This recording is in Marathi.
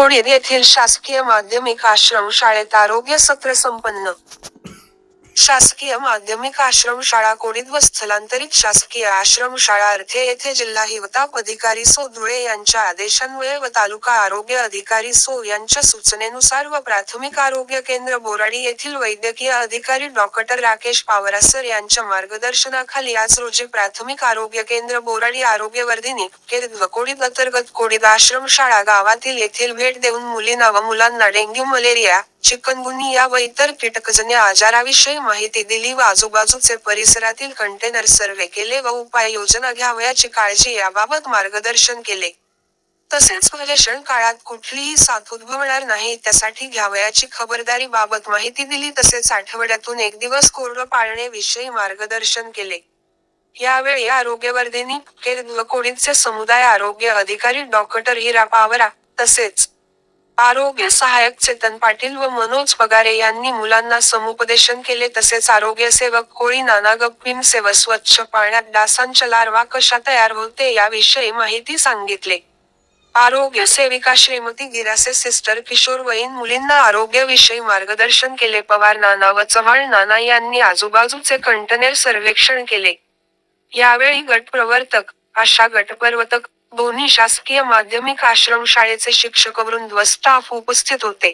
कोळीर येथील शासकीय माध्यमिक आश्रमशाळेत आरोग्य सत्र संपन्न. शासकीय माध्यमिक आश्रमशाळा कोळीद व स्थलांतरित शासकीय आश्रमशाळा अर्थे येथे जिल्हा हिवताप अधिकारी सो. धुळे यांच्या आदेशान्वये व तालुका आरोग्य अधिकारी सो. यांच्या सूचनेनुसार व प्राथमिक आरोग्य केंद्र बोराडी येथील वैद्यकीय अधिकारी डॉक्टर राकेश पावरासर यांच्या मार्गदर्शनाखाली आज रोजी प्राथमिक आरोग्य केंद्र बोराडी आरोग्यवर्धिनी केंद्र व कोळीद अंतर्गत कोळीद आश्रमशाळा गावातील येथील भेट देऊन मुलींना व मुलांना डेंग्यू, मलेरिया, चिकनगुनिया व इतर कीटकजन्य आजाराविषयी माहिती दिली व आजूबाजूचे परिसरातील कंटेनर सर्वे केले व उपाययोजना घ्यावयाची काळजी याबाबत मार्गदर्शन केले. तसेच पर्यटन काळात कुठलीही साथ उद्भवणार नाही त्यासाठी घ्यावयाची खबरदारी बाबत माहिती दिली. तसेच आठवड्यातून एक दिवस कोरडं पाळणे विषयी मार्गदर्शन केले. यावेळी आरोग्यवर्धिनी केंद्र व कोळीदचे समुदाय आरोग्य अधिकारी डॉक्टर हिरा पावरा, तसेच आरोग्य सहाय्यक चेतन पाटील व मनोज पगारे यांनी मुलांना समुपदेशन केले. तसेच आरोग्यसेवक कोळी नाना गप्पींसे व स्वच्छ पाण्यात डासांच्या लार्वा कशा तयार होते याविषयी माहिती सांगितले. आरोग्य सेविका श्रीमती गिरासे, सिस्टर किशोरवयीन मुलींना आरोग्याविषयी मार्गदर्शन केले. पवार नाना व चव्हाण नाना यांनी आजूबाजूचे कंटेनर सर्वेक्षण केले. यावेळी गटप्रवर्तक, आशा गटप्रवर्तक, दोन्ही शासकीय माध्यमिक आश्रमशाळेचे शिक्षकवृंद व स्टाफ उपस्थित होते.